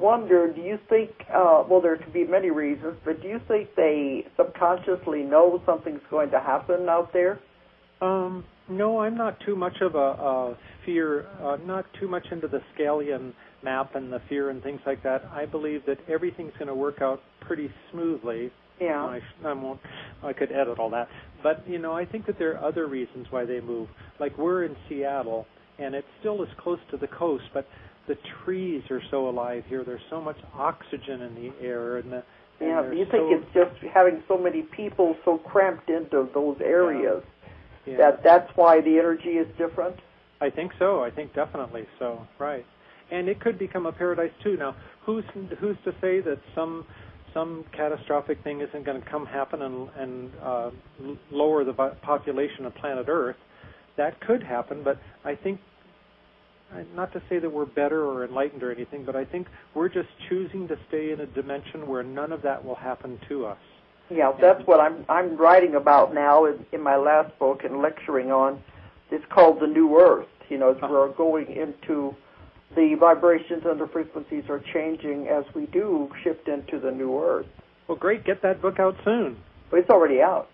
wonder, do you think, well, there could be many reasons, but do you think they subconsciously know something's going to happen out there? No, I'm not too much of a fear, not too much into the Scalian map and the fear and things like that. I believe that everything's going to work out pretty smoothly. Yeah. I could edit all that. But, you know, I think that there are other reasons why they move. Like, we're in Seattle, and it still is close to the coast, but the trees are so alive here. There's so much oxygen in the air. And you think it's just having so many people so cramped into those areas that's why the energy is different? I think so. I think definitely so. Right. And it could become a paradise, too. Now, who's to say that some catastrophic thing isn't going to come happen and lower the population of planet Earth? That could happen, but I think, not to say that we're better or enlightened or anything, but I think we're just choosing to stay in a dimension where none of that will happen to us. Yeah, that's what I'm writing about now in my last book and lecturing on. It's called The New Earth. You know, as we're going into the vibrations and the frequencies are changing as we do shift into the New Earth. Well, great. Get that book out soon. Well, it's already out.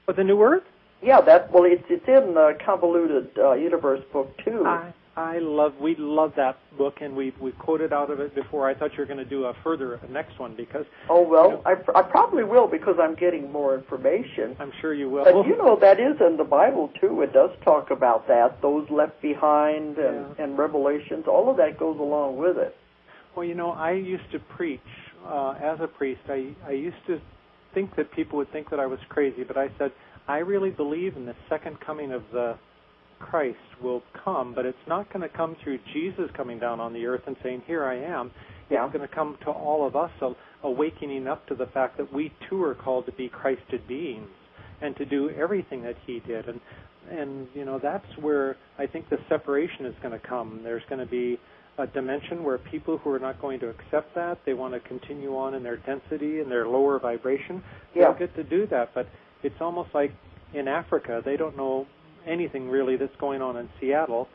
But The New Earth? Yeah, it's in the Convoluted Universe book, too. We love that book, and we quoted out of it before. I thought you were going to do a next one because... Oh, well, I probably will because I'm getting more information. I'm sure you will. But, you know, that is in the Bible, too. It does talk about that, those left behind and Revelations. All of that goes along with it. Well, you know, I used to preach as a priest. I used to think that people would think that I was crazy, but I said, I really believe in the second coming of the Christ will come, but it's not going to come through Jesus coming down on the earth and saying, here I am. Yeah. It's going to come to all of us, awakening up to the fact that we too are called to be Christed beings and to do everything that he did. And you know, that's where I think the separation is going to come. There's going to be a dimension where people who are not going to accept that, they want to continue on in their density and their lower vibration, they'll get to do that. But it's almost like in Africa, they don't know anything really that's going on in Seattle.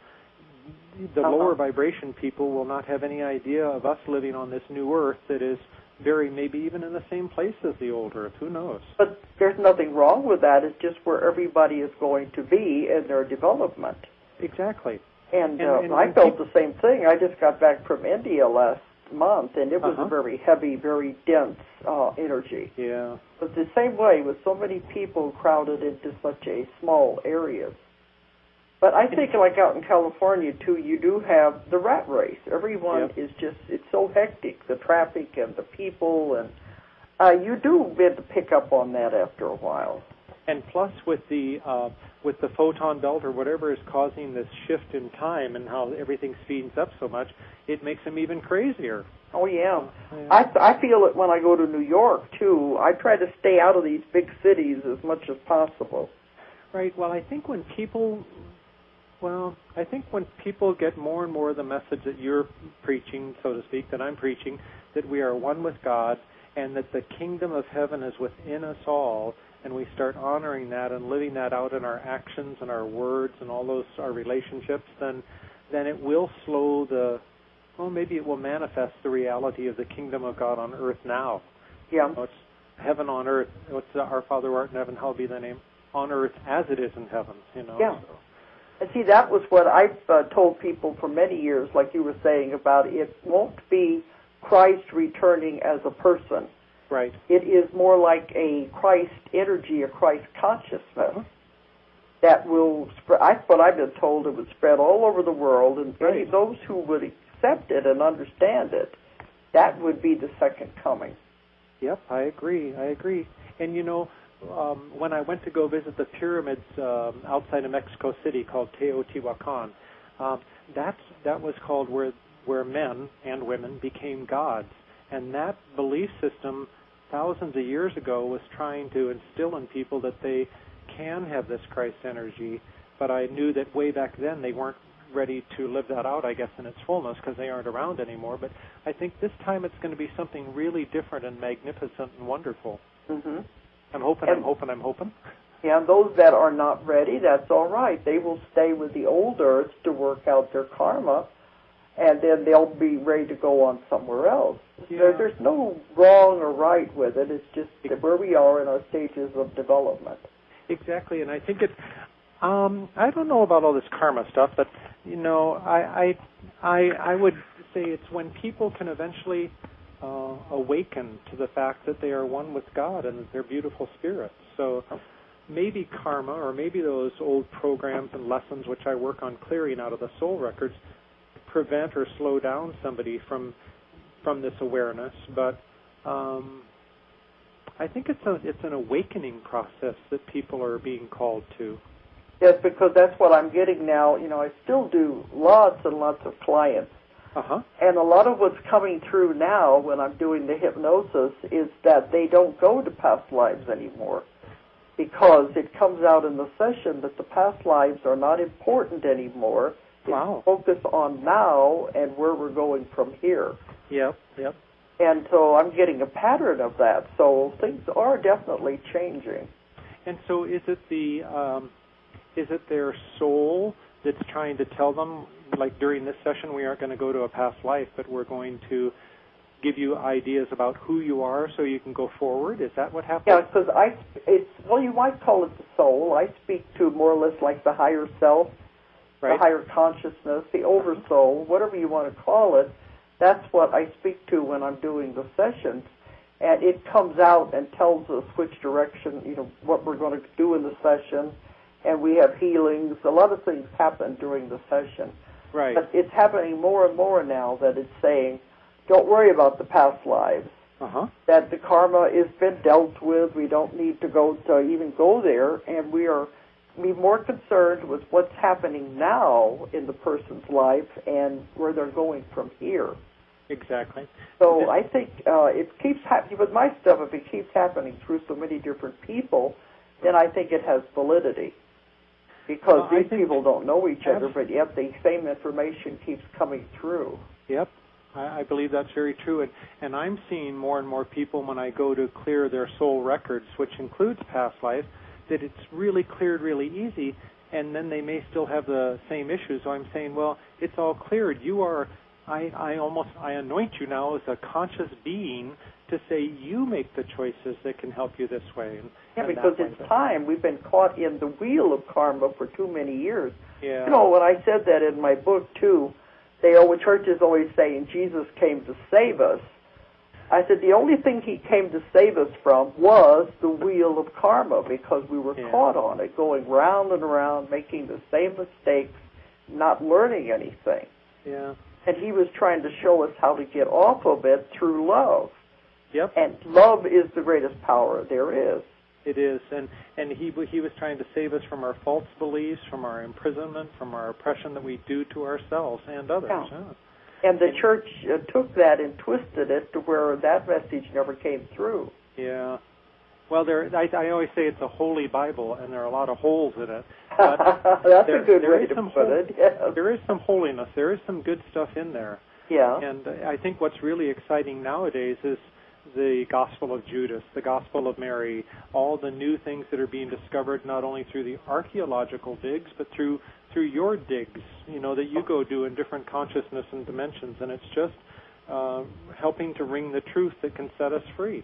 The lower vibration people will not have any idea of us living on this new earth that is very, maybe even in the same place as the old earth. Who knows? But there's nothing wrong with that. It's just where everybody is going to be in their development. Exactly. And I felt the same thing. I just got back from India last month, and it was a very heavy, very dense energy. Yeah. But the same way, with so many people crowded into such a small area. But I think, like out in California, too, you do have the rat race. Everyone is just, it's so hectic, the traffic and the people, and you do get to pick up on that after a while. And plus, with the photon belt or whatever is causing this shift in time and how everything speeds up so much, it makes them even crazier. Oh, yeah. I feel it when I go to New York, too. I try to stay out of these big cities as much as possible. Right. Well, I think when people get more and more the message that you're preaching, so to speak, that I'm preaching, that we are one with God and that the kingdom of heaven is within us all, and we start honoring that and living that out in our actions and our words and all those, our relationships, then it will maybe it will manifest the reality of the kingdom of God on earth now. Yeah. It's heaven on earth. What's our Father who art in heaven, hallowed be thy name, on earth as it is in heaven, you know. Yeah. So. And see, that was what I've told people for many years, like you were saying, about it won't be Christ returning as a person. Right. It is more like a Christ energy, a Christ consciousness that will spread. That's what I've been told. It would spread all over the world, and any of those who would accept it and understand it, that would be the second coming. Yep, I agree. And you know, when I went to go visit the pyramids outside of Mexico City called Teotihuacan, that was called where men and women became gods. And that belief system thousands of years ago was trying to instill in people that they can have this Christ energy, but I knew that way back then they weren't ready to live that out, I guess, in its fullness because they aren't around anymore. But I think this time it's going to be something really different and magnificent and wonderful. Mm-hmm. I'm hoping. Yeah, and those that are not ready, that's all right. They will stay with the old earth to work out their karma. and then they'll be ready to go on somewhere else. Yeah. There's no wrong or right with it. It's just where we are in our stages of development. Exactly, and I think it's. I don't know about all this karma stuff, but I would say it's when people can eventually awaken to the fact that they are one with God and that they're beautiful spirits. So maybe karma, or maybe those old programs and lessons which I work on clearing out of the soul records, prevent or slow down somebody from this awareness. But I think it's an awakening process that people are being called to. Yes, because that's what I'm getting now. I still do lots and lots of clients. Uh-huh. And a lot of what's coming through now when I'm doing the hypnosis is that they don't go to past lives anymore, because it comes out in the session that the past lives are not important anymore. Wow. Focus on now and where we're going from here. Yep. And so I'm getting a pattern of that. So things are definitely changing. And so is it their soul that's trying to tell them, like during this session, we aren't going to go to a past life, but we're going to give you ideas about who you are so you can go forward? Is that what happens? Yeah, because you might call it the soul. I speak to more or less like the higher self, right, the higher consciousness, the oversoul, whatever you want to call it. That's what I speak to when I'm doing the sessions. And it comes out and tells us which direction, what we're going to do in the session. And we have healings. A lot of things happen during the session. Right. But it's happening more and more now that it's saying, don't worry about the past lives. Uh-huh. That the karma has been dealt with. We don't need to even go there. And we are more concerned with what's happening now in the person's life and where they're going from here. Exactly. So I think it keeps happening with my stuff. If it keeps happening through so many different people, then I think it has validity. Because these people don't know each other, but yet the same information keeps coming through. Yep, I believe that's very true. And I'm seeing more and more people when I go to clear their soul records, which includes past life, that it's really cleared really easy, and then they may still have the same issues. So I'm saying, well, it's all cleared. You are, I anoint you now as a conscious being to say you make the choices that can help you this way. Yeah, because it's time. We've been caught in the wheel of karma for too many years. Yeah. When I said that in my book, too, churches always saying Jesus came to save us. I said the only thing he came to save us from was the wheel of karma, because we were caught on it, going round and around, making the same mistakes, not learning anything. Yeah. And he was trying to show us how to get off of it through love. Yep. And love is the greatest power there is. It is, and he was trying to save us from our false beliefs, from our imprisonment, from our oppression that we do to ourselves and others. Yeah. Yeah. And the church took that and twisted it to where that message never came through. Yeah. Well, I always say it's a holy Bible, and there are a lot of holes in it. But that's a good way to put it. Yes. There is some holiness. There is some good stuff in there. Yeah. And I think what's really exciting nowadays is the Gospel of Judas, the Gospel of Mary, all the new things that are being discovered not only through the archaeological digs, but through your digs, that you go do in different consciousness and dimensions. And it's just helping to ring the truth that can set us free.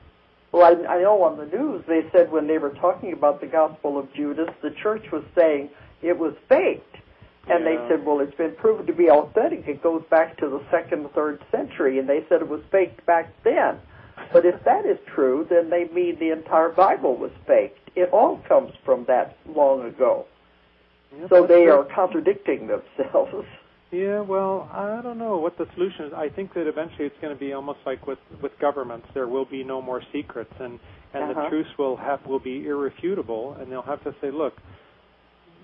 Well, I know on the news they said when they were talking about the Gospel of Judas, the church was saying it was faked. And they said, well, it's been proven to be authentic. It goes back to the 2nd, 3rd century. And they said it was faked back then. But if that is true, then they mean the entire Bible was faked. It all comes from that long ago. Yep, so they are contradicting themselves. Yeah, well, I don't know what the solution is. I think that eventually it's going to be almost like with governments. There will be no more secrets, and the truths will be irrefutable, and they'll have to say, look,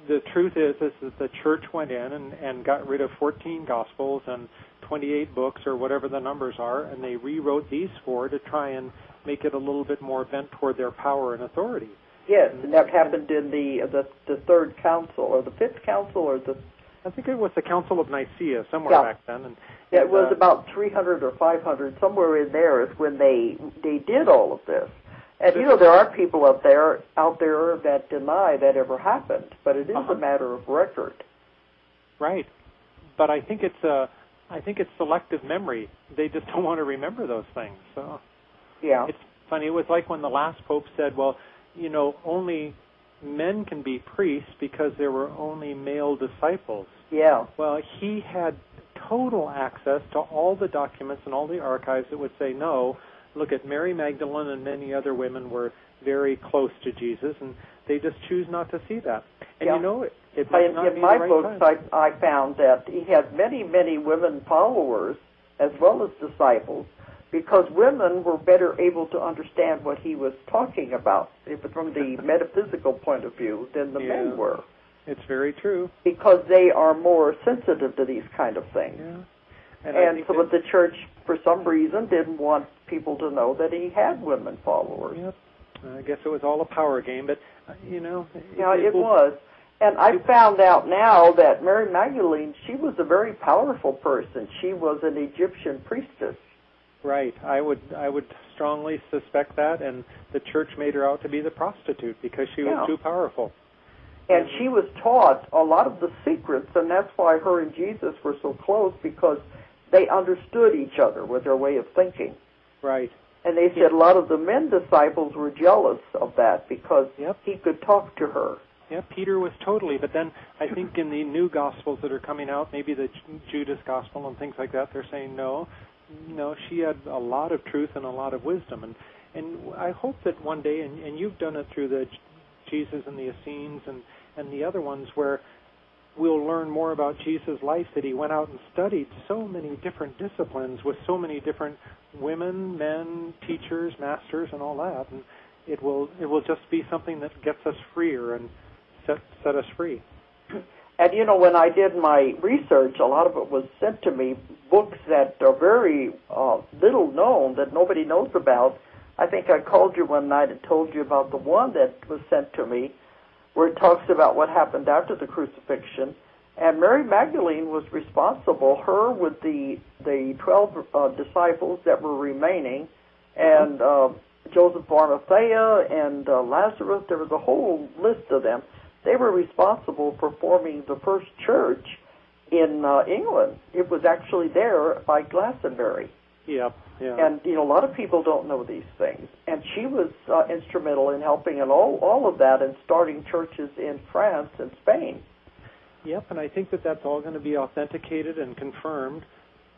the truth is that the church went in and got rid of 14 Gospels and 28 books or whatever the numbers are, and they rewrote these 4 to try and make it a little bit more bent toward their power and authority. Yes, and that happened in the 3rd Council, or the 5th Council, or I think it was the Council of Nicaea, somewhere back then. And it was about 300 or 500, somewhere in there is when they did all of this. And, there are people out there that deny that ever happened, but it is a matter of record. Right. But I think it's I think it's selective memory. They just don't want to remember those things. So yeah, it's funny. It was like when the last pope said, well, only men can be priests because there were only male disciples. Yeah. Well, he had total access to all the documents and all the archives that would say, no, look at Mary Magdalene and many other women were very close to Jesus, and they just choose not to see that. And yeah. It might not be in my the right books, time. I found that he had many, many women followers as well as disciples, because women were better able to understand what he was talking about from the metaphysical point of view than the men were. It's very true. Because they are more sensitive to these kind of things. Yeah. And so the church, for some reason, didn't want people to know that he had women followers. Yep. I guess it was all a power game, but, it was. And I found out now that Mary Magdalene, she was a very powerful person. She was an Egyptian priestess. Right. I would strongly suspect that, and the church made her out to be the prostitute because she was too powerful. And she was taught a lot of the secrets, and that's why her and Jesus were so close, because they understood each other with their way of thinking. Right. And they said a lot of the men disciples were jealous of that because he could talk to her. Yeah, Peter was totally, but then I think in the new Gospels that are coming out, maybe the Judas Gospel and things like that, they're saying no, she had a lot of truth and a lot of wisdom. And I hope that one day, and you've done it through the Jesus and the Essenes and the other ones, where we'll learn more about Jesus' life, that he went out and studied so many different disciplines with so many different women, men, teachers, masters, and all that. And it will just be something that gets us freer and set us free. And when I did my research, a lot of it was sent to me, books that are very little known, that nobody knows about. I think I called you one night and told you about the one that was sent to me, where it talks about what happened after the crucifixion. And Mary Magdalene was responsible, her with the 12 disciples that were remaining, and Joseph of Arimathea and Lazarus. There was a whole list of them. They were responsible for forming the first church in England. It was actually there by Glastonbury. Yeah. And, a lot of people don't know these things. And she was instrumental in helping in all of that and starting churches in France and Spain. Yep, and I think that that's all going to be authenticated and confirmed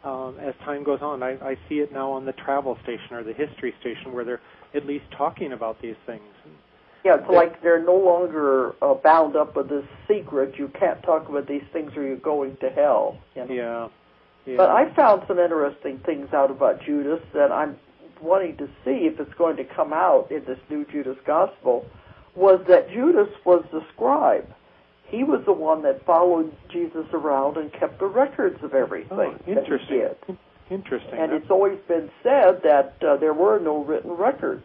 as time goes on. I see it now on the travel station or the history station where they're at least talking about these things. Yeah, it's like they're no longer bound up with this secret. You can't talk about these things or you're going to hell. Yeah. But I found some interesting things out about Judas that I'm wanting to see if it's going to come out in this new Judas Gospel, was that Judas was the scribe. He was the one that followed Jesus around and kept the records of everything that he did. Interesting. And it's always been said that there were no written records.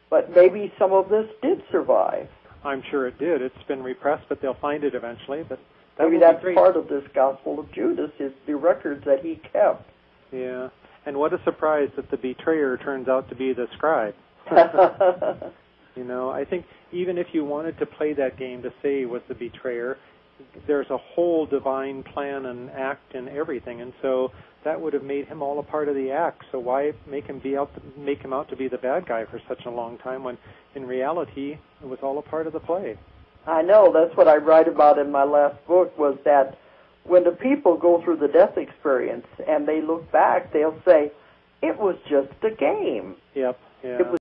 But maybe some of this did survive. I'm sure it did. It's been repressed, but they'll find it eventually. But maybe that's part of this Gospel of Judas, is the records that he kept. Yeah. And what a surprise that the betrayer turns out to be the scribe. I think even if you wanted to play that game to say he was the betrayer, there's a whole divine plan and act and everything, and so that would have made him all a part of the act. So why make him out to be the bad guy for such a long time when in reality it was all a part of the play? I know. That's what I write about in my last book, was that when the people go through the death experience and they look back, they'll say, it was just a game. Yep. Yeah. It was